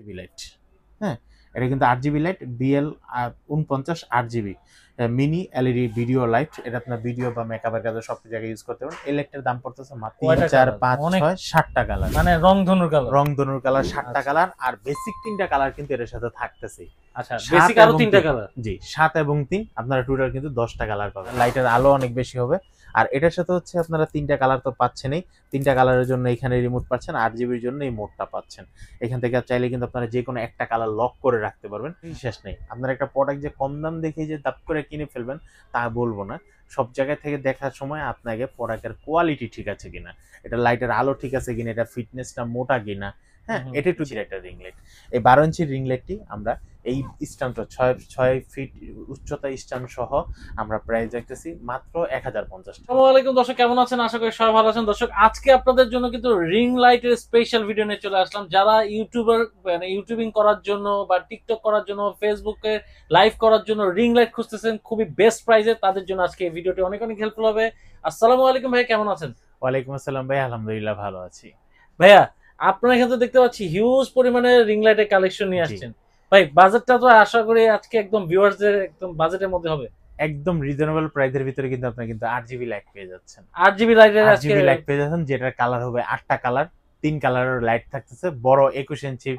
GB light. হ্যাঁ, এটা কিন্তু 8 GB light BL 49 8 GB mini LED video light. এটা আপনার ভিডিও বা মেকআপের কাজে সব জায়গায় ইউজ করতে পারেন। এই লাইটটার দাম পড়তেছে মাত্র 3 4 5 6 7টা কালার, মানে রংধনুর কালার 7টা কালার। আর বেসিক 3টা কালার কিন্তু এর সাথে থাকতেছে। আচ্ছা, বেসিক আরো 3টা কালার। জি, 7 এবং 3 আপনারা টোটাল কিন্তু 10টা কালার পাবেন। লাইটের আলো অনেক বেশি হবে। আর এটার সাথে হচ্ছে আপনারা 3টা কালার তো পাচ্ছেনই, 3টা কালারের জন্য এখানে রিমোট পাচ্ছেন, 8 জিবির জন্য এই মোডটা পাচ্ছেন। এখান থেকে চাইলে কিন্তু আপনারা যে কোনো একটা কালার লক করে রাখতে পারবেন, শেষ নেই। আপনারা একটা প্রোডাক্ট যে কম দাম দেখে যে দাপ করে কিনে ফেলবেন তা বলবো না। সব জায়গা থেকে দেখার সময় আপনাকে প্রোডাক্টের কোয়ালিটি ঠিক আছে কিনা, এটা লাইটের আলো ঠিক আছে কিনা, এটা ফিটনেসটা মোটা কিনা, হ্যাঁ, এটা একটু একটা রিং লাইট। এই 12 ইঞ্চির রিং লাইটটি আমরা এই স্ট্যান্ডটা 6 ফিট উচ্চতা স্ট্যান্ড সহ আমরা প্রাইস রাখতেছি মাত্র 1050 টাকা। আসসালামু আলাইকুম দর্শক, কেমন আছেন? আশা করি সবাই ভালো আছেন। দর্শক, আজকে আপনাদের জন্য কিন্তু রিং লাইটের স্পেশাল ভিডিও নিয়ে চলে আসলাম। যারা ইউটিউবিং করার জন্য বা টিকটক করার জন্য, ফেসবুকে লাইভ করার জন্য রিং লাইট খুঁজতেছেন খুবই বেস্ট প্রাইসে, তাদের জন্য আজকে এই ভিডিওটি অনেক অনেক হেল্পফুল হবে। আসসালামু আলাইকুম ভাই, কেমন আছেন? ওয়ালাইকুম আসসালাম ভাই, আলহামদুলিল্লাহ ভালো আছি। ভাইয়া, আপনার এখানে দেখতে পাচ্ছি হিউজ পরিমাণে রিং লাইটের কালেকশন নিয়ে আসছেন। ভাই, বাজেটটা তো আশা করি আজকে একদম ভিউয়ার্সদের একদম বাজেটের মধ্যে হবে। একদম রিজনেবল প্রাইসের ভিতরে কিন্তু আপনি কিন্তু 8 জিবি লাইট পেয়ে যাচ্ছেন। 8 জিবি লাইটের আজকে 8 জিবি লাইট পেয়ে যাচ্ছেন, যেটার কালার হবে 8টা কালার, 3 কালারের লাইট থাকতেছে। বড় 21 ইঞ্চি,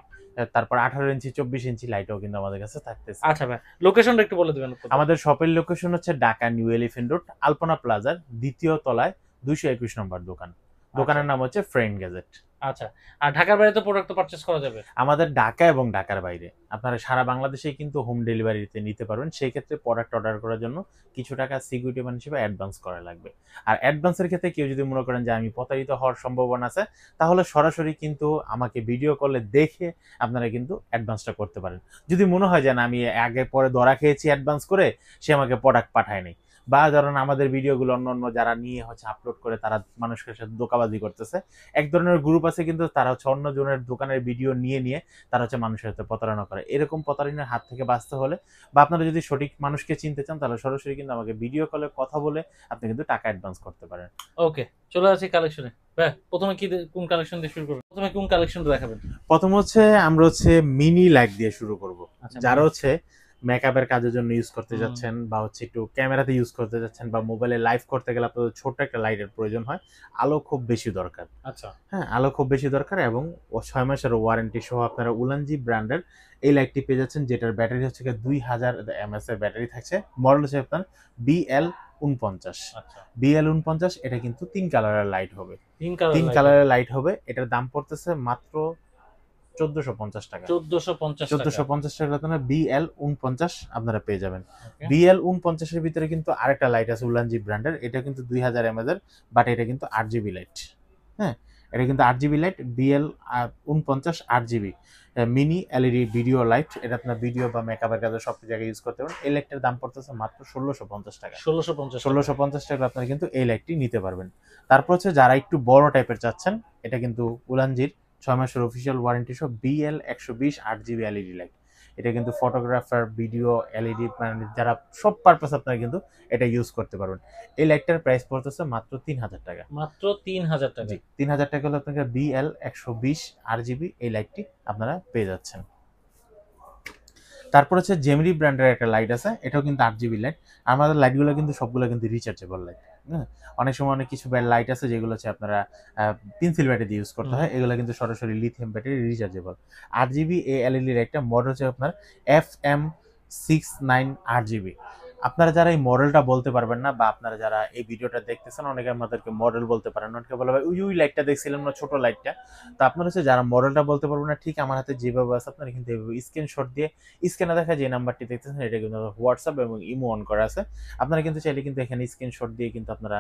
তারপর 18 ইঞ্চি, 24 ইঞ্চি লাইটও কিন্তু আমাদের কাছে থাকতেছে। আচ্ছা ভাই, লোকেশনটা একটু বলে দিবেন। আমাদের শপের লোকেশন হচ্ছে ঢাকা নিউ এলিফ্যান্ট রোড, আলপনা প্লাজার 2য় তলায় 221 নম্বর দোকান। দোকানের নাম হচ্ছে ফ্রেন্ড গ্যাজেট। আচ্ছা, আর ঢাকার বাইরে তো প্রোডাক্ট পারচেজ করা যাবে? আমাদের ঢাকা এবং ঢাকার বাইরে আপনারা সারা বাংলাদেশেই কিন্তু হোম ডেলিভারিতে নিতে পারবেন। সেই ক্ষেত্রে প্রোডাক্ট অর্ডার করার জন্য কিছু টাকা সিকিউরিটি মানি হিসেবে অ্যাডভান্স করা লাগবে। আর অ্যাডভান্সের ক্ষেত্রে কেউ যদি মনে করেন যে আমি প্রতারিত হওয়ার সম্ভাবনা আছে, তাহলে সরাসরি কিন্তু আমাকে ভিডিও কলে দেখে আপনারা কিন্তু অ্যাডভান্সটা করতে পারেন। যদি মনে হয় যে না আমি আগে পরে ধরা খেয়েছি অ্যাডভান্স করে, সে আমাকে প্রোডাক্ট পাঠায়নি, বা ধরেন আমাদের ভিডিওগুলো অন্য যারা নিয়ে হচ্ছে আপলোড করে তারা মানুষের সাথে ধোঁকাবাজি করতেছে, এক ধরনের গ্রুপ আছে কিন্তু তারা হচ্ছে অন্য জনের দোকানের ভিডিও নিয়ে তারা হচ্ছে মানুষের সাথে প্রতারণা করে। এরকম প্রতারণার হাত থেকে বাঁচতে হলে বা আপনারা যদি সঠিক মানুষকে চিনতে চান, তাহলে সরাসরি কিন্তু আমাকে ভিডিও কলে কথা বলে আপনি কিন্তু টাকা অ্যাডভান্স করতে পারেন। ওকে, চলে আসি কালেকশনে। ভাই, প্রথমে কোন কালেকশন দিয়ে শুরু করবেন? প্রথমে কোন কালেকশনটা দেখাবেন? প্রথম হচ্ছে আমরা হচ্ছে মিনি লাইট দিয়ে শুরু করব। আচ্ছা, যারা হচ্ছে মেকআপের কাজের জন্য ইউজ করতে যাচ্ছেন, বা হচ্ছে একটু ক্যামেরাতে ইউজ করতে যাচ্ছেন, বা মোবাইলে লাইভ করতে গেলে আপনাদের ছোট একটা লাইটের প্রয়োজন হয়, আলো খুব বেশি দরকার। আচ্ছা, হ্যাঁ, আলো খুব বেশি দরকার এবং 6 মাসের ওয়ারেন্টি সহ আপনারা উলানজি ব্র্যান্ডের এই লাইটটি পেয়ে যাচ্ছেন, যেটার ব্যাটারি হচ্ছে 2000 mAh এর ব্যাটারি থাকছে। মডেল হচ্ছে আপনার BL49। আচ্ছা, BL49 এটা কিন্তু 3 কালারের লাইট হবে। 3 কালারের লাইট হবে। এটার দাম পড়তেছে মাত্র 1450 টাকা। 1450 টাকা BL49 আপনারা পেয়ে যাবেন। BL49 এর ভিতরে কিন্তু আরেকটা লাইট আছে উলানজি ব্র্যান্ডের, এটা কিন্তু 2000 mAh এর, বাট এটা কিন্তু 8 জিবি লাইট। হ্যাঁ, এটা কিন্তু 8 GB light BL49 8 GB mini LED video light. এটা আপনার ভিডিও বা মেকআপের কাজে সব জায়গায় ইউজ করতে পারেন। এই লাইটটার দাম পড়তেছে মাত্র 1650 টাকা। 1650 টাকা আপনারা কিন্তু এই লাইটটি নিতে পারবেন। তারপর হচ্ছে যারা একটু বড় টাইপের চাচ্ছেন, এটা কিন্তু উলানজির 6 মাসের অফিসিয়াল ওয়ারেন্টি সহ BL120 8 জিবি এলইডি লাইট। এটা কিন্তু ফটোগ্রাফার, ভিডিও, এলইডি মানে যারা সব পারপাস আপনারা কিন্তু এটা ইউজ করতে পারবেন। এই লাইটটার প্রাইস পড়তেছে মাত্র 3000 টাকা। মাত্র 3000 টাকা। জি, 3000 টাকা হলে আপনাকে BL120 8 জিবি এই লাইটটি আপনারা পেয়ে যাচ্ছেন। তারপর হচ্ছে জেমরি ব্র্যান্ডের একটা লাইট আছে, এটাও কিন্তু 8 জিবি লাইট। আমাদের লাইটগুলো কিন্তু সবগুলো কিন্তু রিচার্জেবল লাইট। হ্যাঁ, অনেক সময় অনেক কিছু লাইট আছে যেগুলো হচ্ছে আপনারা পেন্সিল ব্যাটারি ইউজ করতে হয়, এগুলো কিন্তু সরাসরি লিথিয়াম ব্যাটারি রিচার্জেবল। 8 জিবি এই এলইডি লাইটটা মডেল হচ্ছে আপনার FM69 8 জিবি। আপনারা যারা এই মডেলটা বলতে পারবেন না, বা আপনারা যারা এই ভিডিওটা দেখতেছেন, অনেকে আমাদেরকে মডেল বলতে পারেন, অনেকে বলে ভাই ওই লাইটটা দেখছিলাম না, ছোট লাইটটা। তো আপনারা হচ্ছে যারা মডেলটা বলতে পারবেন না, ঠিক আমার হাতে যেভাবে আছে আপনারা কিন্তু এইভাবে স্ক্রিনশট দিয়ে, স্ক্রিনে দেখা যে নাম্বারটি দেখতেছেন এটা কিন্তু হোয়াটসঅ্যাপ এবং ইমো অন করা আছে। আপনারা কিন্তু চাইলে কিন্তু এখানে স্ক্রিনশট দিয়ে কিন্তু আপনারা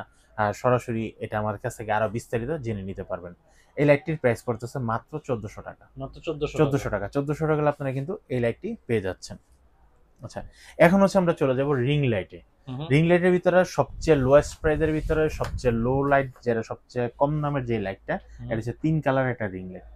সরাসরি এটা আমার কাছ থেকে আরো বিস্তারিত জেনে নিতে পারবেন। এই লাইটটির প্রাইস পড়তেছে মাত্র 1400 টাকা। মাত্র 1400 টাকা। 1400 টাকা আপনারা কিন্তু এই লাইটটি পেয়ে যাচ্ছেন। আচ্ছা, এখন হচ্ছে আমরা চলে যাব রিং লাইটে। রিং লাইটের ভিতরে সবচেয়ে লোয়েস্ট প্রাইসের ভিতরে সবচেয়ে লো লাইট, যেটা সবচেয়ে কম দামের যে লাইটটা, এটা হচ্ছে 3 কালার একটা রিং লাইট।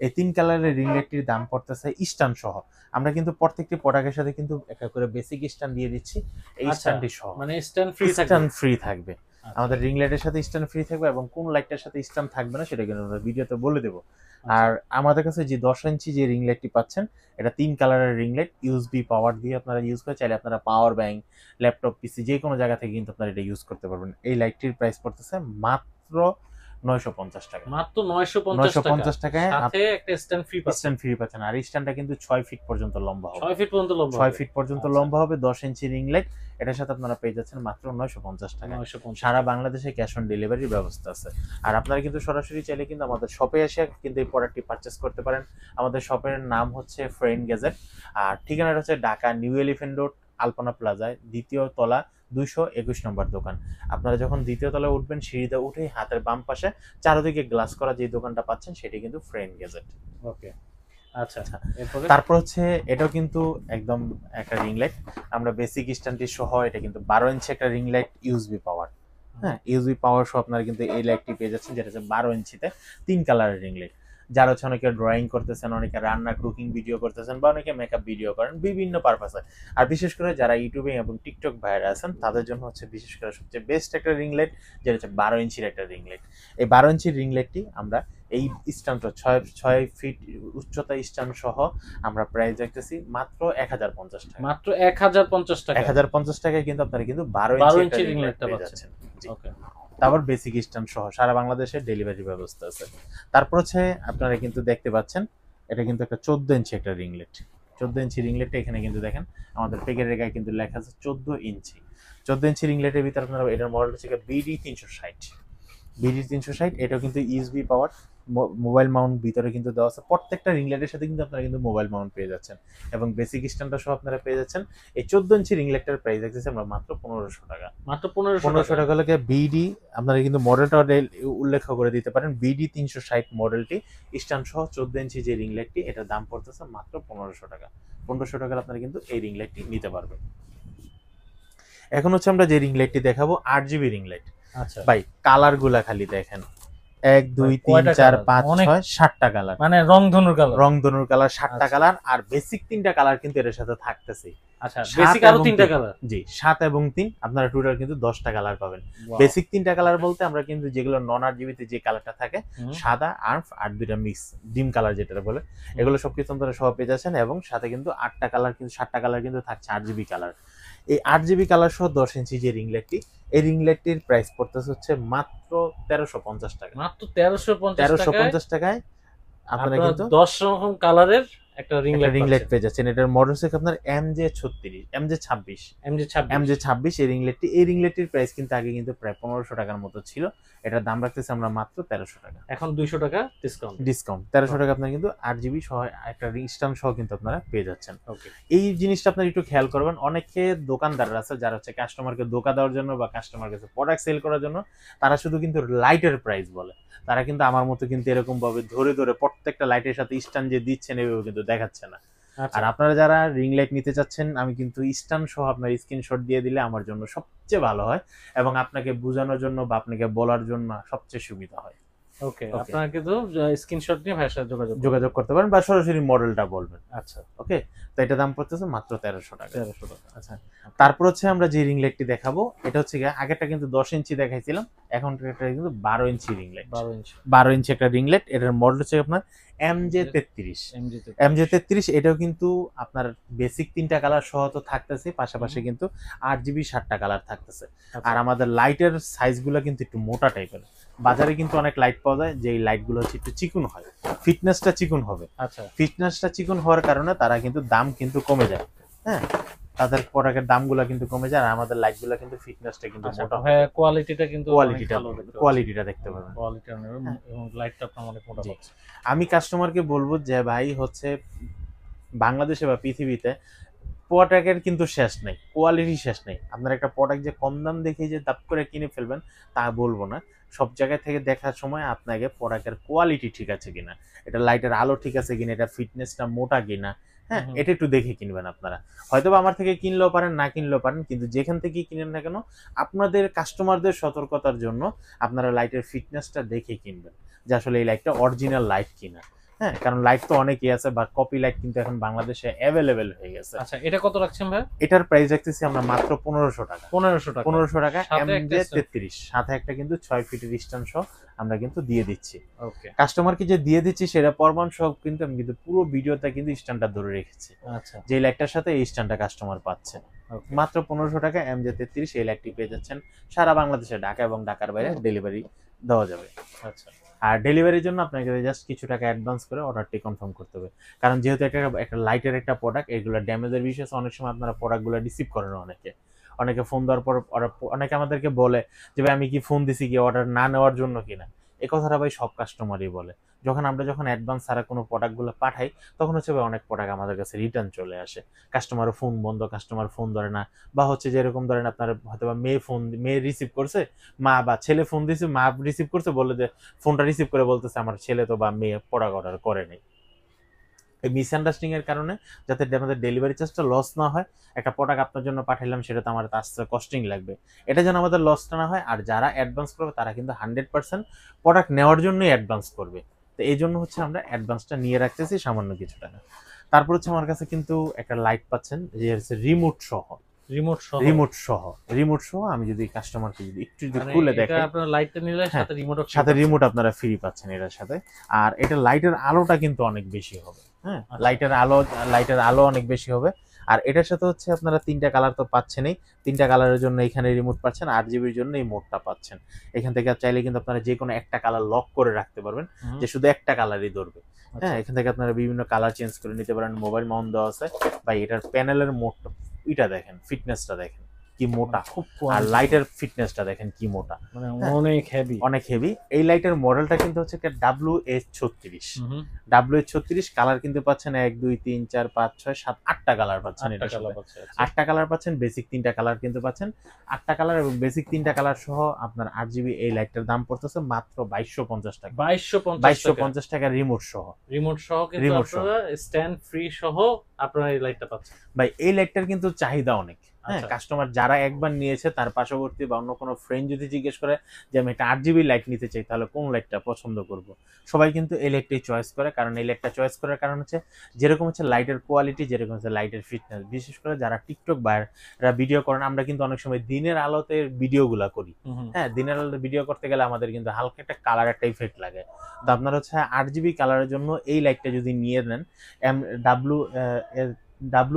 এই 3 কালারের রিং লাইটটির দাম পড়তেছে স্ট্যান্ড সহ। আমরা কিন্তু প্রত্যেকটি প্রোডাক্টের সাথে কিন্তু একটা করে বেসিক স্ট্যান্ড দিয়ে দিচ্ছি, এই স্ট্যান্ডটি সহ, মানে স্ট্যান্ড ফ্রি থাকবে। আমাদের রিং লাইটের সাথে স্ট্যান্ড ফ্রি থাকবে এবং কোন লাইটটার সাথে স্ট্যান্ড থাকবে না সেটা কিন্তু আমরা ভিডিওতে বলে দেবো। আর আমাদের কাছে যে 10 ইঞ্চি যে রিং লাইটটি পাচ্ছেন এটা 3 কালারের রিং লাইট, ইউএসবি পাওয়ার দিয়ে আপনারা ইউজ করে চাইলে আপনারা পাওয়ার ব্যাংক, ল্যাপটপ, পিসি যে কোনো জায়গা থেকে কিন্তু আপনারা এটা ইউজ করতে পারবেন। এই লাইটটির প্রাইস পড়তেছে মাত্র 950 টাকা। মাত্র 950 টাকায় সাথে একটা স্ট্যান্ড ফ্রি পাচ্ছেন। আর স্ট্যান্ডটা কিন্তু 6 ফিট পর্যন্ত লম্বা হবে। 6 ফিট পর্যন্ত লম্বা 6 ফিট পর্যন্ত লম্বা হবে, 10 ইঞ্চি রিং লাইট। এটার সাথে আপনারা পেয়ে যাচ্ছেন মাত্র 950 টাকা। সারা বাংলাদেশে ক্যাশ অন ডেলিভারির ব্যবস্থা আছে। আর আপনারা কিন্তু সরাসরি চাইলে কিন্তু আমাদের শপে এসে কিন্তু এই প্রোডাক্টটি পারচেজ করতে পারেন। আমাদের শপের নাম হচ্ছে ফ্রেন্ড গ্যাজেট, আর ঠিকানাটা হচ্ছে ঢাকা নিউ এলিফ্যান্ট রোড, আলপনা প্লাজায়, দ্বিতীয় তলা, 221 নম্বর দোকান। আপনারা যখন দ্বিতীয় তলায় উঠবেন, সিঁড়িতে উঠেই হাতের বাম পাশে চারদিকে গ্লাস করা যে দোকানটা পাচ্ছেন সেটি কিন্তু ফ্রেন্ড গ্যাজেট। ওকে, আচ্ছা। তারপর হচ্ছে এটাও কিন্তু একদম একটা রিং লাইট, আমরা বেসিক স্ট্যান্ডটি সহ, এটা কিন্তু 12 ইঞ্চি একটা রিং লাইট, ইউএসবি পাওয়ার। হ্যাঁ, ইউএসবি পাওয়ার সহ আপনারা কিন্তু এই লাইটটি পেয়ে যাচ্ছেন, যেটা হচ্ছে 12 ইঞ্চিতে 3 কালারের রিং লাইট। যারা হচ্ছে অনেকে ড্রয়িং করতেছেন, অনেকে রান্না কুকিং ভিডিও করতেছেন, বা অনেকে মেকআপ ভিডিও করেন, বিভিন্ন পারপাসে। আর বিশেষ করে যারা ইউটিউবে এবং টিকটক ভাইরা আছেন তাদের জন্য হচ্ছে বিশেষ করে সবচেয়ে বেস্ট একটা রিং লাইট, যেটা হচ্ছে 12 ইঞ্চির একটা রিং লাইট। এই 12 ইঞ্চির রিং লাইটটি আমরা এই স্ট্যান্ডটা 6 ফিট উচ্চতা স্ট্যান্ড সহ আমরা প্রাইস রাখতেছি মাত্র 1050 টাকা। মাত্র 1050 টাকা। 1050 টাকায় কিন্তু আপনারা কিন্তু 12 ইঞ্চি রিং লাইটটা পাচ্ছেন। ওকে, তারপর বেসিক স্ট্যান্ড সহ সারা বাংলাদেশে ডেলিভারি ব্যবস্থা আছে। তারপর হচ্ছে আপনারা কিন্তু দেখতে পাচ্ছেন এটা কিন্তু একটা 14 ইঞ্চি একটা রিং লাইট। 14 ইঞ্চি রিং লাইটটা এখানে কিন্তু দেখেন আমাদের প্যাকেটের গায়ে কিন্তু লেখা আছে 14 ইঞ্চি। 14 ইঞ্চি রিং লাইটের ভিতরে আপনারা এটার মডেল হচ্ছে BD 360। BD 360 এটাও কিন্তু ইউএসবি পাওয়ার, মোবাইল মাউন্ট ভিতরে কিন্তু দেওয়া আছে। প্রত্যেকটা রিং লাইটের সাথে কিন্তু আপনারা কিন্তু মোবাইল মাউন্ট পেয়ে যাচ্ছেন এবং বেসিক স্ট্যান্ডটা সহ আপনারা পেয়ে যাচ্ছেন। এই 14 ইঞ্চি রিং লাইটটার প্রাইস রাখতেছি আমরা মাত্র 1500 টাকা। মাত্র 1500 টাকা লাগে BD, আপনারা কিন্তু মডেলটা উল্লেখ করে দিতে পারেন। BD 360 মডেলটি স্ট্যান্ড সহ 14 ইঞ্চি যে রিং লাইটটি, এটার দাম পড়তেছে মাত্র 1500 টাকা। 1500 টাকায় আপনারা কিন্তু এই রিং লাইটটি নিতে পারবেন। এখন হচ্ছে আমরা যে রিং লাইটটি দেখাবো 8GB রিং লাইট। আচ্ছা ভাই, কালার গুলা খালি দেখেন, 1 2 3 4 5 6 7টা কালার, মানে রংধনুর কালার 7টা কালার। আর বেসিক 3টা কালার কিন্তু এর সাথে থাকতেছে। আচ্ছা, বেসিক আরো 3টা কালার। জি, 7 এবং 3 আপনারা টোটাল কিন্তু 10টা কালার পাবেন। বেসিক 3টা কালার বলতে আমরা কিন্তু যেগুলো নন RGB তে যে কালারটা থাকে, সাদা আর 2টা মিক্স ডিম কালার যেটা বলে, এগুলো সবকিছু আপনারা সহ পেয়ে যাচ্ছেন। এবং সাথে কিন্তু 8টা কালার, কিন্তু 7টা কালার কিন্তু থাকছে RGB কালার। এই 8GB কালার সহ 10 ইঞ্চি যে রিং লাইটটি, এই রিং লাইটটির প্রাইস পড়তেছে হচ্ছে মাত্র 1350 টাকা। মাত্র 1350 টাকায় আপনারা কিন্তু 10 রকম কালারের একটা রিং লাইট পেয়ে যাচ্ছেন। এটার মডেল হচ্ছে আপনার MJ26 এই রিং লাইটটি। এই রিং লাইটটির প্রাইস কিন্তু আগে কিন্তু প্রায় 1500 টাকার মতো ছিল। এটার দাম রাখতেছি আমরা মাত্র 1300 টাকা। এখন 200 টাকা ডিসকাউন্ট 1300 টাকা আপনারা কিন্তু 8GB সহ একটা রিং স্ট্যান্ড সহ কিন্তু আপনারা পেয়ে যাচ্ছেন। এই জিনিসটা আপনারা একটু খেয়াল করবেন। অনেকে দোকানদাররা আছে যারা হচ্ছে কাস্টমারকে ধোঁকা দেওয়ার জন্য বা কাস্টমার কাছে প্রোডাক্ট সেল করার জন্য তারা শুধু কিন্তু লাইটের প্রাইস বলে। তারা কিন্তু আমার মতো কিন্তু এরকম ভাবে ধরে ধরে প্রত্যেকটা লাইটের সাথে স্ট্যান্ড যে দিচ্ছেন এভাবে কিন্তু দেখাচ্ছে না। আর আপনারা যারা রিং লাইট নিতে চাচ্ছেন, আমি কিন্তু স্ট্যান্ড সহ আপনার স্ক্রিনশট দিয়ে দিলে আমার জন্য সবচেয়ে ভালো হয় এবং আপনাকে বোঝানোর জন্য বা আপনাকে বলার জন্য সবচেয়ে সুবিধা হয়। ওকে, আপনারা কিন্তু স্ক্রিনশট নিয়ে ভাইয়ের সাথে যোগাযোগ করতে পারেন বা সরাসরি মডেলটা বলবেন। আচ্ছা, ওকে। তো এটা দাম পড়তেছে মাত্র 1300 টাকা। আচ্ছা, তারপর হচ্ছে আমরা যে রিং লাইটটি দেখাবো এটা হচ্ছে আগেরটা কিন্তু 10 ইঞ্চি দেখাইছিলাম, এখন এটা কিন্তু 12 ইঞ্চি রিং লাইট। 12 ইঞ্চি একটা রিং লাইট। এটার মডেল হচ্ছে আপনার MJ33। এটাও কিন্তু আপনার বেসিক 3টা কালার সহ তো থাকতেছে, পাশাপাশি কিন্তু 8GB 7টা কালার থাকতেছে। আর আমাদের লাইটের সাইজগুলো কিন্তু একটু মোটা টাইপের। বাজারে কিন্তু অনেক লাইট পাওয়া যায় যে লাইটগুলো হচ্ছে একটু চিকন হয়, ফিটনেসটা চিকন হবে। আচ্ছা, ফিটনেসটা চিকন হওয়ার কারণে তারা কিন্তু দাম কিন্তু কমে যায়। হ্যাঁ, তাদের প্রোডাক্টের দামগুলো কিন্তু কমে যায়। আর আমাদের লাইটগুলো কিন্তু ফিটনেসটা কিন্তু মোটা হয়, কোয়ালিটিটা দেখতে পাবেন, এবং লাইটটা আপনার অনেক মোটা হচ্ছে। আমি কাস্টমারকে বলবো যে ভাই হচ্ছে বাংলাদেশে বা পৃথিবীতে প্রোডাক্টের কিন্তু শেষ নেই, কোয়ালিটি শেষ নেই। আপনার একটা প্রোডাক্ট যে কম দাম দেখে যে দাপ করে কিনে ফেলবেন তা বলবো না। সব জায়গা থেকে দেখার সময় আপনাকে প্রোডাক্টের কোয়ালিটি ঠিক আছে কিনা, এটা লাইটের আলো ঠিক আছে কিনা, এটা ফিটনেসটা মোটা কিনা, হ্যাঁ, এটা একটু দেখে কিনবেন আপনারা। হয়তো আমার থেকে কিনলেও পারেন, না কিনলেও পারেন, কিন্তু যেখান থেকেই কিনেন না কেন আপনাদের কাস্টমারদের সতর্কতার জন্য আপনারা লাইটের ফিটনেসটা দেখে কিনবেন যে আসলে এই লাইটটা অরিজিনাল লাইট কিনা। হ্যাঁ, কারণ লাইট তো অনেকই আছে, বা কপি লাইট কিন্তু এখন বাংলাদেশে অ্যাভেলেবেল হয়ে গেছে। আচ্ছা, এটা কত রাখছেন ভাই? এটার প্রাইস রাখতেছি আমরা মাত্র 1500 টাকা। 1500 টাকা, 1500 টাকা সাথে একটা MJ33, সাথে একটা কিন্তু 6 ফিটের স্ট্যান্ড সহ আমরা কিন্তু দিয়ে দিচ্ছি। ওকে, কাস্টমারকে যে দিয়ে দিচ্ছি সেটা প্রমাণ সহ কিন্তু আমি কিন্তু পুরো ভিডিওতে কিন্তু স্ট্যান্ডটা ধরে রেখেছি। আচ্ছা, যে লাইটটার সাথে এই স্ট্যান্ডটা কাস্টমার পাচ্ছে ওকে, মাত্র 1500 টাকা MJ33, এই লাইটটি পেয়ে যাচ্ছেন সারা বাংলাদেশে, ঢাকা এবং ঢাকার বাইরে ডেলিভারি দেওয়া যাবে। আচ্ছা, আর ডেলিভারির জন্য আপনাকে জাস্ট কিছু টাকা অ্যাডভান্স করে অর্ডারটি কনফার্ম করতে হবে, কারণ যেহেতু একটা লাইটের একটা প্রোডাক্ট, এগুলো ড্যামেজের বিষয়ে অনেক সময় আপনারা প্রোডাক্টগুলো রিসিভ করেন অনেকে ফোন দেওয়ার পর অনেকে আমাদেরকে বলে যে ভাই আমি কি ফোন দিছি কি অর্ডার না নেওয়ার জন্য কিনা। এই কথাটা ভাই সব কাস্টমারই বলে। যখন অ্যাডভান্স ছাড়া কোনো প্রোডাক্টগুলো পাঠাই, তখন হচ্ছে ভাই অনেক প্রোডাক্ট আমাদের কাছে রিটার্ন চলে আসে। কাস্টমারের ফোন বন্ধ, কাস্টমার ফোন ধরে না, বা হচ্ছে যেরকম ধরেন আপনার হয়তো বা মেয়ে রিসিভ করছে, মা বা ছেলে ফোন দিয়েছে, মা রিসিভ করছে, বলে যে ফোনটা রিসিভ করে বলতেছে আমার ছেলে তো বা মেয়ে প্রোডাক্ট অর্ডার করেনি। এই মিসআন্ডারস্ট্যান্ডিং এর কারণে যাতে আমাদের ডেলিভারি চার্জটা লস না হয়, একটা প্রোডাক্ট আপনার জন্য পাঠাইলাম সেটা তো আমার আসতে কস্টিং লাগবে, এটা যেন আমাদের লসটা না হয়। আর যারা অ্যাডভান্স করবে তারা কিন্তু 100% প্রোডাক্ট নেওয়ার জন্যই অ্যাডভান্স করবে। তো এই জন্য হচ্ছে আমরা অ্যাডভান্সটা নিয়ে রাখতেছি সামান্য কিছু টাকা। তারপর হচ্ছে আমার কাছে কিন্তু একটা লাইট পাচ্ছেন যে হচ্ছে রিমোট সহ আমি যদি কাস্টমারকে যদি একটু খুলে দেখাই, আপনার লাইটটা নিলে সাথে রিমোট আপনারা ফ্রি পাচ্ছেন এটার সাথে। আর এটা লাইটের আলোটা কিন্তু অনেক বেশি হবে। হ্যাঁ, লাইটের আলো অনেক বেশি হবে। আর এটার সাথে হচ্ছে আপনারা 3টা কালার তো পাচ্ছেনই, 3টা কালারের জন্য এখানে রিমোট পাচ্ছেন, 8 জিবির জন্য এই মোডটা পাচ্ছেন। এখান থেকে চাইলে কিন্তু আপনারা যে কোনো একটা কালার লক করে রাখতে পারবেন, যে শুধু একটা কালারই ধরবে। হ্যাঁ, এখান থেকে আপনারা বিভিন্ন কালার চেঞ্জ করে নিতে পারেন। মোবাইল মাউন্ট দেওয়া আছে, বা এটার প্যানেলের মোডটা এটা দেখেন, ফিটনেসটা দেখেন কি মোটা, খুব, আর লাইটের ফিটনেসটা দেখেন কি মোটা, মানে অনেক হেভি। এই লাইটের মডেলটা কিন্তু হচ্ছে WH36। WH36 কালার কিন্তু পাচ্ছেন 1 2 3 4 5 6 7 8টা কালার পাচ্ছেন। এটা 8টা কালার পাচ্ছেন, বেসিক 3টা কালার কিন্তু পাচ্ছেন। 8টা কালার এবং বেসিক 3টা কালার সহ আপনার 8 জিবি এই লাইটটার দাম পড়তেছে মাত্র 2250 টাকা। 2250 টাকা রিমোট সহ কিন্তু আপনারা স্ট্যান্ড ফ্রি সহ আপনারা এই লাইটটা পাচ্ছেন। ভাই এই লাইটটার কিন্তু চাহিদা অনেক। হ্যাঁ, আচ্ছা। কাস্টমার যারা একবার নিয়েছে তার পার্শ্ববর্তী বা অন্য কোনো ফ্রেন্ড যদি জিজ্ঞেস করে যে আমি একটা 8 জিবি লাইট নিতে চাই, তাহলে কোন লাইটটা পছন্দ করব, সবাই কিন্তু এই লাইটটাই চয়েস করে। কারণ এই লাইটটা চয়েস করার কারণ হচ্ছে যেরকম হচ্ছে লাইটের কোয়ালিটি, যেরকম হচ্ছে লাইটের ফিটনেস। বিশেষ করে যারা টিকটক বাইরা ভিডিও করেন, আমরা কিন্তু অনেক সময় দিনের আলোতে ভিডিওগুলা করি। হ্যাঁ, দিনের আলোতে ভিডিও করতে গেলে আমাদের কিন্তু হালকা একটা কালার একটা ইফেক্ট লাগে। তো আপনার হচ্ছে 8 জিবি কালারের জন্য এই লাইটটা যদি নিয়ে নেন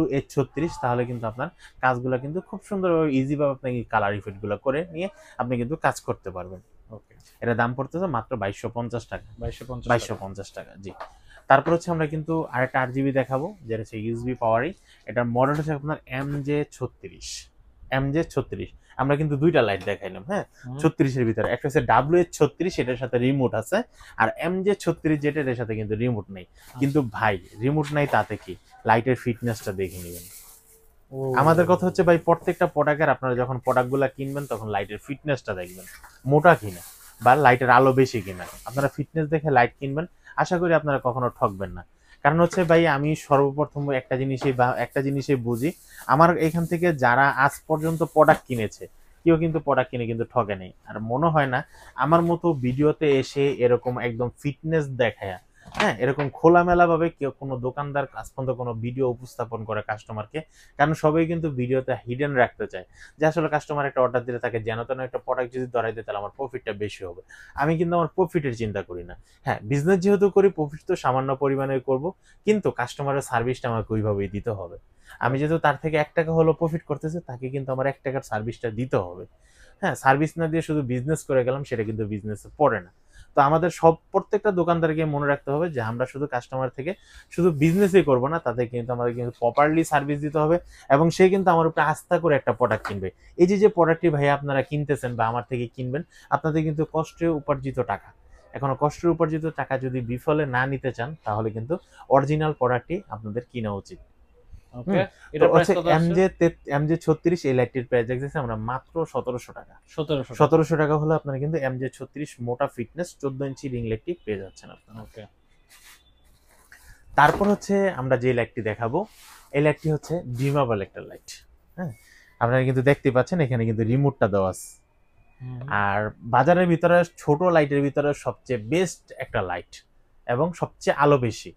WH36, তাহলে কিন্তু আপনার কাজগুলো কিন্তু খুব সুন্দরভাবে ইজিভাবে আপনি কালার ইফেক্টগুলো করে নিয়ে আপনি কিন্তু কাজ করতে পারবেন। ওকে, এটা দাম পড়তেছে মাত্র 2250 টাকা। 2250 টাকা, জি। তারপর হচ্ছে আমরা কিন্তু আরেকটা 8 জিবি দেখাবো, যেটা হচ্ছে ইউএসবি পাওয়ারই। এটার মডেল হচ্ছে আপনার MJ36। আমরা কিন্তু দুইটা লাইট দেখাইলাম। হ্যাঁ, 36-এর ভিতরে একটা হচ্ছে WH36, এটার সাথে রিমোট আছে, আর MJ36 যেটা, এটার সাথে কিন্তু রিমোট নেই। কিন্তু ভাই রিমোট নাই তাতে কি, লাইটের ফিটনেসটা দেখে নেবেন। আমাদের কথা হচ্ছে ভাই প্রত্যেকটা প্রোডাক্টের আপনারা যখন প্রোডাক্টগুলো কিনবেন তখন লাইটের ফিটনেসটা দেখবেন, মোটা কিনা বা লাইটের আলো বেশি কিনা। আপনারা ফিটনেস দেখে লাইট কিনবেন, আশা করি আপনারা কখনো ঠকবেন না। কারণ হচ্ছে ভাই আমি সর্বপ্রথম একটা জিনিসই বুঝি, আমার এখান থেকে যারা আজ পর্যন্ত প্রোডাক্ট কিনেছে, কেউ কিন্তু প্রোডাক্ট কিনে কিন্তু ঠকে নেই। আর মনে হয় না আমার মতো ভিডিওতে এসে এরকম একদম ফিটনেস দেখায়, হ্যাঁ, এরকম খোলামেলা ভাবে কেউ কোনো দোকানদার আজ পর্যন্ত কোনো ভিডিও উপস্থাপন করে কাস্টমারকে। কারণ সবাই কিন্তু ভিডিওতে হিডেন রাখতে চায়, যে আসলে কাস্টমার একটা অর্ডার দিলে তাকে যেন তেন একটা প্রোডাক্ট যদি ধরাই দেয় তাহলে আমার প্রফিটটা বেশি হবে। আমি কিন্তু আমার প্রফিটের চিন্তা করি না। হ্যাঁ, বিজনেস যেহেতু করি, প্রফিট তো সামান্য পরিমাণে করব, কিন্তু কাস্টমারের সার্ভিসটা আমাকে ওইভাবেই দিতে হবে। আমি যেহেতু তার থেকে 1 টাকা হলো প্রফিট করতেছি, তাকে কিন্তু আমার 1 টাকার সার্ভিসটা দিতে হবে। হ্যাঁ, সার্ভিস না দিয়ে শুধু বিজনেস করে গেলাম, সেটা কিন্তু বিজনেসে পড়ে না। তো আমাদের প্রত্যেকটা দোকানদারকে মনে রাখতে হবে যে আমরা শুধু কাস্টমার থেকে শুধু বিজনেসই করব না, তাতে কিন্তু আমাদের কিন্তু প্রপারলি সার্ভিস দিতে হবে, এবং সে কিন্তু আমার উপরে আস্থা করে একটা প্রোডাক্ট কিনবে। এই যে প্রোডাক্টটি ভাই আপনারা কিনতেছেন বা আমার থেকে কিনবেন, আপনাদের কিন্তু কষ্টে উপার্জিত টাকা। এখনো কষ্টের উপার্জিত টাকা যদি বিফলে না নিতে চান, তাহলে কিন্তু অরিজিনাল প্রোডাক্টটি আপনাদের কিনা উচিত। ওকে, এটা প্রাইস কত আছে? MJ36 এই লাইটটির প্রাইস দেখতেছি আমরা মাত্র 1700 টাকা। 1700 টাকা হলে আপনারা কিন্তু MJ36 মোটা ফিটনেস 14 ইঞ্চি রিং লাইটটি পেয়ে যাচ্ছেন আপনারা। ওকে, তারপর হচ্ছে আমরা যে লাইটটি দেখাবো, এই লাইটটি হচ্ছে ডিমাবল একটা লাইট। হ্যাঁ, আপনারা কিন্তু দেখতে পাচ্ছেন এখানে কিন্তু রিমোটটা দেওয়া আছে। আর বাজারের ভিতরে ছোট লাইটের ভিতরে সবচেয়ে বেস্ট একটা লাইট। এবং সবচেয়ে আলো বেশি,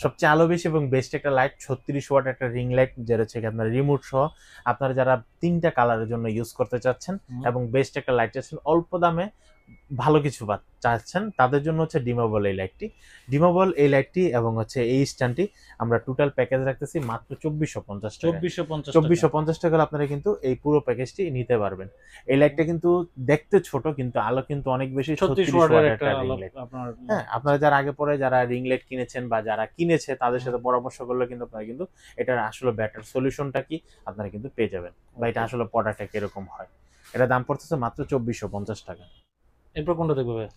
সবচেয়ে আলো বেশি এবং বেস্ট একটা লাইট, 36 ওয়াট একটা রিং লাইট, যেটা হচ্ছে আপনার রিমোট সহ। আপনারা যারা 3টা কালারের জন্য ইউজ করতে চাচ্ছেন এবং বেস্ট একটা লাইট চাচ্ছেন, অল্প দামে ভালো কিছু চাচ্ছেন, তাদের জন্য হচ্ছে ডিমাবল এই লাইটটি। ডিমাবল এই লাইটটি এবং হচ্ছে এই স্ট্যান্ডটি আমরা টোটাল প্যাকেজ রাখতেছি মাত্র 2450 টাকা। 2450 টাকা আপনারা কিন্তু এই পুরো প্যাকেজটি নিতে পারবেন। এই লাইটটা কিন্তু দেখতে ছোট, কিন্তু আলো কিন্তু অনেক বেশি, 36 ওয়াটের একটা রিং লাইট। হ্যাঁ, আপনারা যারা আগে পরে যারা রিং লাইট কিনেছেন বা যারা কিনেছে তাদের সাথে পরামর্শ করলে কিন্তু আপনারা কিন্তু এটার আসলে বেটার সলিউশনটা কি আপনারা কিন্তু পেয়ে যাবেন, বা এটা আসলে প্রোডাক্টটা কিরকম হয়। এটা দাম পড়তেছে মাত্র 2450 টাকা। এরপর কোনটা দেখবো ভাই?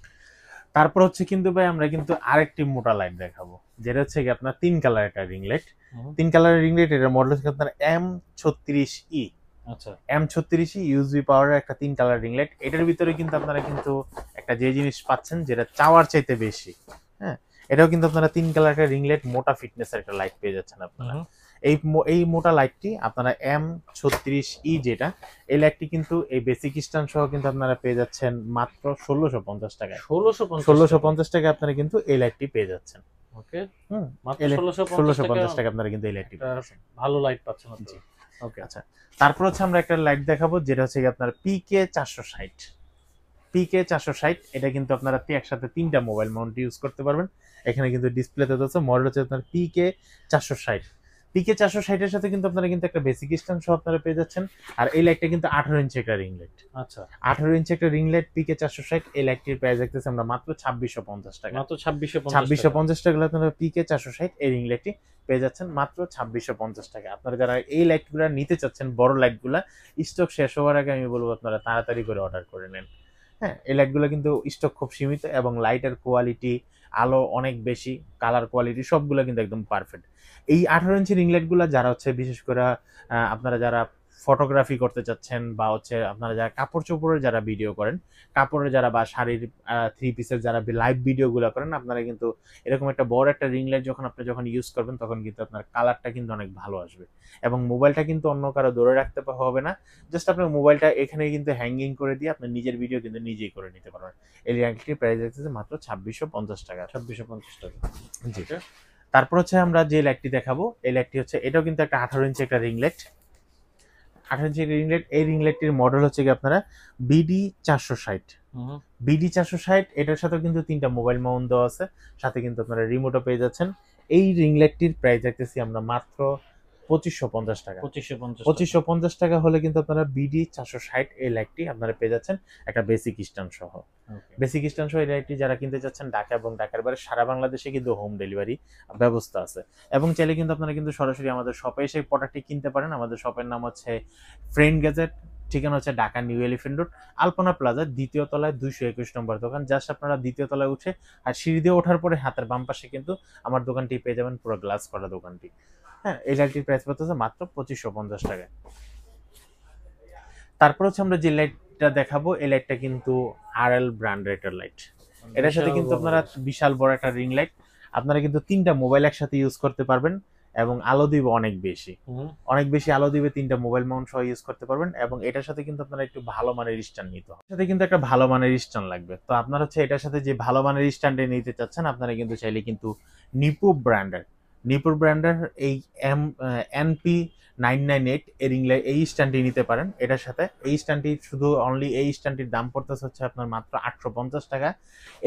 তারপর হচ্ছে কিন্তু ভাই আমরা কিন্তু আরেকটি মোটা লাইট দেখাবো, যেটা হচ্ছে কি আপনার 3 কালার একটা রিং লাইট। 3 কালারের রিং লাইট, এটার মডেল হচ্ছে আপনার M36E। আচ্ছা, M36E ইউএসবি পাওয়ারের একটা 3 কালার রিং লাইট। এটার ভিতরে কিন্তু আপনারা কিন্তু একটা যে জিনিস পাচ্ছেন যেটা চাওয়ার চাইতে বেশি। হ্যাঁ, এটাও কিন্তু আপনারা 3 কালার একটা রিং লাইট, মোটা ফিটনেসের একটা লাইট পেয়ে যাচ্ছেন আপনারা। এই মোটা লাইটটি আপনারা M36E যেটা, এই লাইটটি কিন্তু এই বেসিক স্ট্যান্ড সহ কিন্তু আপনারা পেয়ে যাচ্ছেন মাত্র 1650 টাকায়। 1650 টাকা আপনারা কিন্তু এই লাইটটি পেয়ে যাচ্ছেন। ওকে, মাত্র 1650 টাকা আপনারা কিন্তু এই লাইটটি পাচ্ছেন। ভালো লাইট পাচ্ছেন আপনি। ওকে, আচ্ছা, তারপর হচ্ছে আমরা একটা লাইট দেখাবো যেটা হচ্ছে আপনার PK460। PK460 এটা কিন্তু আপনারা একসাথে 3টা মোবাইল মাউন্ট ইউজ করতে পারবেন। এখানে কিন্তু ডিসপ্লেতে আছে মডেল হচ্ছে আপনার PK460। PK460 এর সাথে কিন্তু আপনারা কিন্তু একটা বেসিক স্ট্যান্ড সহ আপনারা পেয়ে যাচ্ছেন। আর এই লাইটটা কিন্তু 18 ইঞ্চি একটা রিং লাইট। আচ্ছা, 18 ইঞ্চি একটা রিং লাইট PK460। এই লাইটটির প্রাইস দেখতেছি আমরা মাত্র 2650 টাকা। মাত্র 2650 টাকা আপনারা PK460 এই রিং লাইটটি পেয়ে যাচ্ছেন মাত্র 2650 টাকা। আপনারা যারা এই লাইটগুলো নিতে চাচ্ছেন, বড় লাইটগুলা, স্টক শেষ হওয়ার আগে আমি বলবো আপনারা তাড়াতাড়ি করে অর্ডার করে নেন। হ্যাঁ, এই লাইটগুলো কিন্তু স্টক খুব সীমিত এবং লাইটের কোয়ালিটি, আলো অনেক বেশি, কালার কোয়ালিটি সবগুলো কিন্তু একদম পারফেক্ট। এই 18 ইঞ্চি রিং লাইটগুলো যারা হচ্ছে বিশেষ করে আপনারা যারা ফটোগ্রাফি করতে চাচ্ছেন বা হচ্ছে আপনারা যারা কাপড় চোপড়ের যারা ভিডিও করেন, কাপড়ের যারা বা শাড়ির 3 পিসের যারা লাইভ ভিডিওগুলো করেন, আপনারা কিন্তু এরকম একটা বড় একটা রিং লাইট যখন ইউজ করবেন তখন কিন্তু আপনার কালারটা কিন্তু অনেক ভালো আসবে এবং মোবাইলটা কিন্তু অন্য কারো ধরে রাখতে হবে না। জাস্ট আপনার মোবাইলটা এখানে কিন্তু হ্যাঙ্গিং করে দিয়ে আপনার নিজের ভিডিও কিন্তু নিজেই করে নিতে পারবেন। এই লাইটটির প্রাইস হচ্ছে মাত্র 2650 টাকা। 2650 টাকা। জি। তারপর হচ্ছে আমরা যে লাইটটি দেখাবো, এই লাইটটি হচ্ছে এটাও কিন্তু একটা 18 ইঞ্চি একটা রিং লাইট। 18 ইঞ্চি রিং লাইট। এই রিং লাইটটির মডেল হচ্ছে কি আপনারা BD460। BD460 এটার সাথে কিন্তু 3টা মোবাইল মাউন্ট দেওয়া আছে, সাথে কিন্তু আপনারা রিমোটও পেয়ে যাচ্ছেন। এই রিং লাইটটির প্রাইস রাখতেছি আমরা মাত্র 2550 টাকা। 2550 টাকা হলে কিন্তু আপনারা BD460 এই লাইটটি আপনারা পেয়ে যাচ্ছেন একটা বেসিক স্ট্যান্ড সহ। বেসিক স্ট্যান্ড সহ এই লাইটটি যারা কিনতে চাচ্ছেন, ঢাকা এবং ঢাকার বাইরে সারা বাংলাদেশে কিন্তু হোম ডেলিভারি ব্যবস্থা আছে এবং চাইলে কিন্তু আপনারা কিন্তু সরাসরি আমাদের শপে এসে প্রোডাক্টটি কিনতে পারেন। আমাদের শপের নাম হচ্ছে ফ্রেন্ড গ্যাজেট, ঠিকানা হচ্ছে ঢাকা নিউ এলিফ্যান্ট রোড, আলপনা প্লাজা, 2য় তলায় 221 নম্বর দোকান। জাস্ট আপনারা 2য় তলায় উঠে আর সিঁড়ি দিয়ে ওঠার পরে হাতের বাম পাশে কিন্তু আমার দোকানটি পেয়ে যাবেন, পুরো গ্লাস করা দোকানটি। হ্যাঁ, এই লাইটটির প্রাইস পড়তেছে মাত্র 2550 টাকা। তারপর হচ্ছে আমরা যে লাইটটা দেখাবো, এই লাইটটা কিন্তু RL ব্র্যান্ডের একটা লাইট। এটার সাথে কিন্তু আপনারা বিশাল বড় একটা রিং লাইট, আপনারা কিন্তু 3টা মোবাইল একসাথে ইউজ করতে পারবেন এবং আলো দিবে অনেক বেশি আলো দিবে, 3টা মোবাইল মাউন্ট সহ ইউজ করতে পারবেন। এবং এটার সাথে কিন্তু আপনারা একটু ভালো মানের স্ট্যান্ড নিতে হবে, সাথে কিন্তু একটা ভালো মানের স্ট্যান্ড লাগবে। তো আপনারা হচ্ছে এটার সাথে যে ভালো মানের স্ট্যান্ডে নিতে চাচ্ছেন, আপনারা কিন্তু চাইলে কিন্তু নিপুর ব্র্যান্ডের এই NP998 এই স্ট্যান্ডটি নিতে পারেন। এটার সাথে এই স্ট্যান্ডটি শুধু অনলি এই স্ট্যান্ডটির দাম পড়তেছে হচ্ছে আপনার মাত্র 850 টাকা।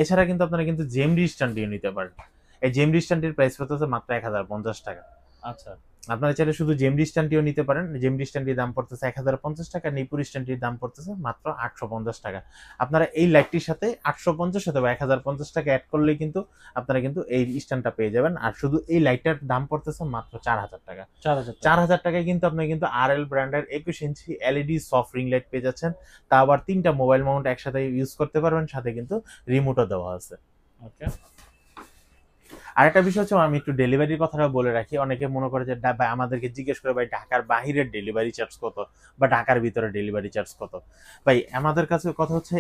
এছাড়া কিন্তু আপনারা কিন্তু জেমডি স্ট্যান্ডটিও নিতে পারেন। এই জেমডি স্ট্যান্ডটির প্রাইস পড়তেছে মাত্র 1050 টাকা। আচ্ছা, আপনারা চাইলে শুধু জেমডি স্ট্যান্ডটিও নিতে পারেন। জেমডি স্ট্যান্ডটির দাম পড়তেছে 1050 টাকা, নিপুর স্ট্যান্ডটির দাম পড়তেছে মাত্র 850 টাকা। আপনারা এই লাইটটির সাথে 850 অথবা 1050 টাকা অ্যাড করলেই কিন্তু আপনারা কিন্তু এই স্ট্যান্ডটা পেয়ে যাবেন। আর শুধু এই লাইটটার দাম পড়তেছে মাত্র 4000 টাকা। 4000 টাকায় কিন্তু আপনি কিন্তু RL ব্র্যান্ডের 21 ইঞ্চি LED সফট রিং লাইট পেয়ে যাচ্ছেন। তা আবার 3টা মোবাইল মাউন্ট একসাথে ইউজ করতে পারবেন, সাথে কিন্তু রিমোটও দেওয়া আছে। ওকে, আরেকটা বিষয় হচ্ছে আমি একটু ডেলিভারির কথাটা বলে রাখি। অনেকে মনে করে যে ভাই আমাদেরকে জিজ্ঞেস করে ভাই ঢাকার বাহিরের ডেলিভারি চার্জ কত বা ঢাকার ভিতরে ডেলিভারি চার্জ কত। ভাই আমাদের কাছে কথা হচ্ছে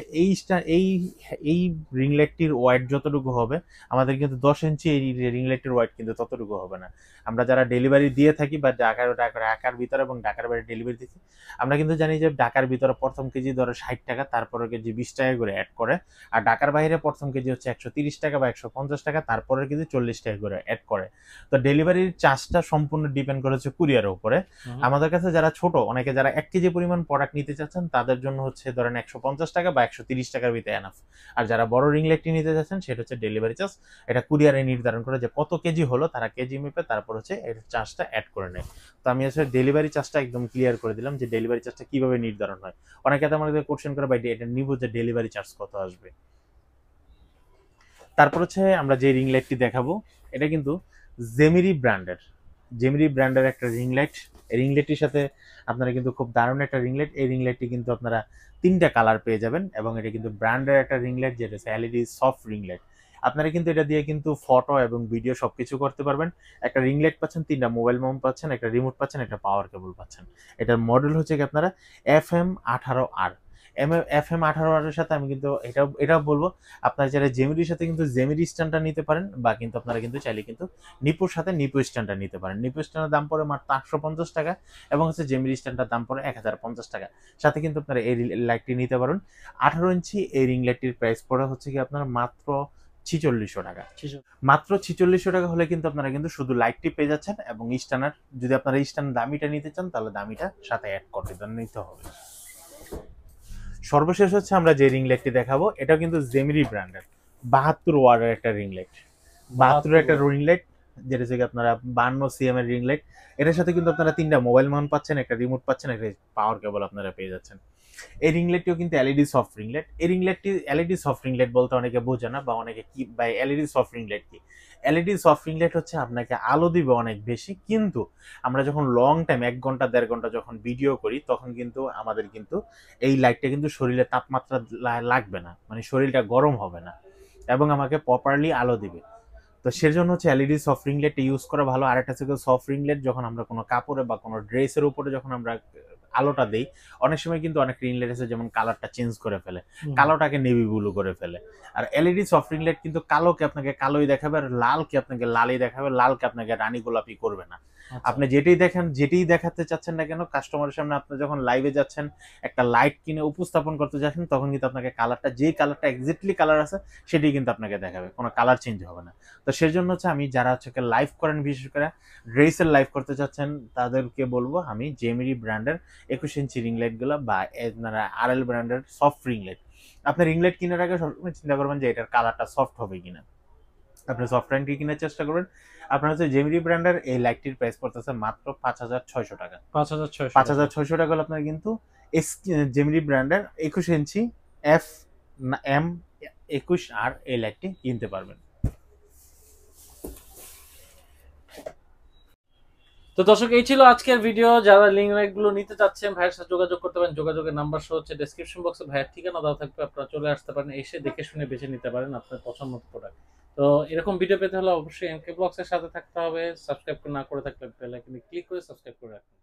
এই রিং লাইটটির ওয়াইড যতটুকু হবে আমাদের কিন্তু 10 ইঞ্চি এই রিং লাইটের ওয়াইড কিন্তু ততটুকু হবে না। আমরা যারা ডেলিভারি দিয়ে থাকি বা ঢাকার ভিতরে এবং ঢাকার বাইরে ডেলিভারি দিচ্ছি, আমরা কিন্তু জানি যে ঢাকার ভিতরে প্রথম কেজি ধরো 60 টাকা, তারপরে কেজি 20 টাকা করে অ্যাড করে। আর ঢাকার বাইরে প্রথম কেজি হচ্ছে 130 টাকা বা 150 টাকা, তারপরের কেজি 40 টাকা করে অ্যাড করে। তো ডেলিভারির চার্জটা সম্পূর্ণ ডিপেন্ড করে হচ্ছে কুরিয়ারের উপরে। আমাদের কাছে যারা ছোট, অনেকে যারা 1 কেজি পরিমাণ প্রোডাক্ট নিতে চাচ্ছেন তাদের জন্য হচ্ছে ধরেন 150 টাকা বা 130 টাকার ভিতরে এনাফ। আর যারা বড় রিং লাইটটি নিতে চাচ্ছেন সেটা হচ্ছে ডেলিভারি চার্জ। এটা কুরিয়ারে নির্ধারণ করে যে কত কেজি হলো, তারা কেজি মেপে তারপর হচ্ছে এর চার্জটা অ্যাড করে নেয়। তো আমি আসলে ডেলিভারি চার্জটা একদম ক্লিয়ার করে দিলাম যে ডেলিভারি চার্জটা কিভাবে নির্ধারণ হয়। অনেকে তো আমাদের কোশ্চেন করে ভাই এটা নিব যে ডেলিভারি চার্জ কত আসবে। তারপর হচ্ছে আমরা যে রিং লাইটটি দেখাবো এটা কিন্তু জেমিরি ব্র্যান্ডের একটা রিং লাইট। এই রিং লাইটটির সাথে আপনারা কিন্তু খুব দারুণ একটা রিং লাইট। এই রিং লাইটটি কিন্তু আপনারা 3টা কালার পেয়ে যাবেন এবং এটা কিন্তু ব্র্যান্ডের একটা রিং লাইট, যেটা হচ্ছে এলইডি সফট রিং লাইট। আপনারা কিন্তু এটা দিয়ে কিন্তু ফটো এবং ভিডিও সবকিছু করতে পারবেন। একটা রিং লাইট পাচ্ছেন, 3টা মোবাইল মাউন্ট পাচ্ছেন, একটা রিমোট পাচ্ছেন, একটা পাওয়ার কেবল পাচ্ছেন। এটার মডেল হচ্ছে কি আপনারা FM18R। FM18R এর সাথে আমি কিন্তু এটাও বলবো আপনারা যারা জেমিরির সাথে কিন্তু জেমিরি স্ট্যান্ডটা নিতে পারেন, বা কিন্তু আপনারা কিন্তু চাইলে কিন্তু নিপোর সাথে নিপো স্ট্যান্ডটা নিতে পারেন। নিপো স্ট্যান্ডের দাম পড়ে মাত্র 850 টাকা এবং হচ্ছে জেমিরি স্ট্যান্ডটার দাম পড়ে 1050 টাকা। সাথে কিন্তু আপনারা এই লাইটটি নিতে পারেন। 18 ইঞ্চি এই রিং লাইটটির প্রাইস পড়ে হচ্ছে কি আপনার মাত্র 4600 টাকা। মাত্র 4600 টাকা হলে কিন্তু আপনারা কিন্তু শুধু লাইটটি পেয়ে যাচ্ছেন এবং স্ট্যান্ডার, যদি আপনারা স্ট্যান্ড দামিটা নিতে চান তাহলে দামিটা সাথে অ্যাড করে নিতে হবে। সর্বশেষ হচ্ছে আমরা যে রিং লাইটটি দেখাবো এটা কিন্তু জেমিরি ব্র্যান্ডের 72 ওয়াটের একটা রিং লাইট। 72 একটা রিং লাইট, যেটা থেকে আপনারা 52 সিএম এর রিং লাইট। এটার সাথে কিন্তু আপনারা 3টা মোবাইল মাউন্ট পাচ্ছেন, একটা রিমোট পাচ্ছেন, একটা পাওয়ার কেবল আপনারা পেয়ে যাচ্ছেন। এই রিং লাইটটিও কিন্তু এলইডি সফট রিং লাইট। এই রিং লাইটটি এলইডি সফট রিং লাইট বলতে অনেকে বোঝে না, বা অনেকে কি ভাই এলইডি সফট রিং লাইট কি। এলইডি সফট রিং লাইট হচ্ছে আপনাকে আলো দিবে অনেক বেশি, কিন্তু আমরা যখন লং টাইম 1 ঘন্টা 1.5 ঘন্টা যখন ভিডিও করি তখন কিন্তু আমাদের কিন্তু এই লাইটটা কিন্তু শরীরে তাপমাত্রা লাগবে না, মানে শরীরটা গরম হবে না এবং আমাকে প্রপারলি আলো দিবে। তো সেজন্য হচ্ছে LED soft ring light use করা ভালো। আর একটা হচ্ছে সফট রিং লাইট যখন আমরা কোনো কাপড়ে বা কোনো ড্রেসের উপরে যখন আমরা আলোটা দেই, অনেক সময় কিন্তু অনেক রিং লাইট আছে যেমন কালারটা চেঞ্জ করে ফেলে, কালোটাকে নেভি ব্লু করে ফেলে। আর এলইডি সফট রিং লাইট কিন্তু কালোকে আপনাকে কালোই দেখাবে আর লালকে আপনাকে লালই দেখাবে, লালকে আপনাকে রানী গোলাপি করবে না। আপনি যেটাই দেখাতে চাচ্ছেন না কেন, কাস্টমারের সামনে আপনি যখন লাইভে যাচ্ছেন একটা লাইট কিনে উপস্থাপন করতে যাচ্ছেন, তখন কিন্তু আপনাকে কালারটা যেই কালারটা এক্স্যাক্টলি কালার আছে সেটাই কিন্তু আপনাকে দেখাবে, কোনো কালার চেঞ্জ হবে না। তো সেজন্য হচ্ছে আমি যারা হচ্ছে লাইভ করেন, বিশেষ করে ড্রেসের লাইভ করতে চাচ্ছেন তাদেরকে বলবো আমি জেমিরি ব্র্যান্ডের 21 ইঞ্চি রিং লাইট গুলো বা আপনারা আরএল ব্র্যান্ডের সফট রিং লাইট। আপনি রিং লাইট কেনার আগে সবসময় চিন্তা করবেন যে এটার কালারটা সফট হবে কিনা। আপনি সফট লাইটটি কেনার চেষ্টা করবেন। আপনার হচ্ছে জেমিরি ব্র্যান্ডের এই লাইটটির প্রাইস পড়তেছে মাত্র 5600 টাকা। 5600 টাকা হলে আপনার কিন্তু জেমিরি ব্র্যান্ডের 21 ইঞ্চি FM21R এই লাইটটি কিনতে পারবেন। তো দর্শক, এই ছিল আজকের ভিডিও। যারা লিঙ্ক লাইট গুলো নিতে চাচ্ছেন ভাইয়ের সাথে যোগাযোগ করতে পারেন। যোগাযোগের নাম্বার শো হচ্ছে ডেসক্রিপশন বক্সে, ভাইয়ের ঠিকানা দেওয়া থাকবে, আপনারা চলে আসতে পারেন, এসে দেখে শুনে বেছে নিতে পারেন আপনার পছন্দ মতো প্রোডাক্ট। তো এরকম ভিডিও পেতে হলে অবশ্যই এমকে ব্লগস এর সাথে থাকতে হবে। সাবস্ক্রাইব না করে থাকলে বেল আইকনে ক্লিক করে সাবস্ক্রাইব করে রাখুন।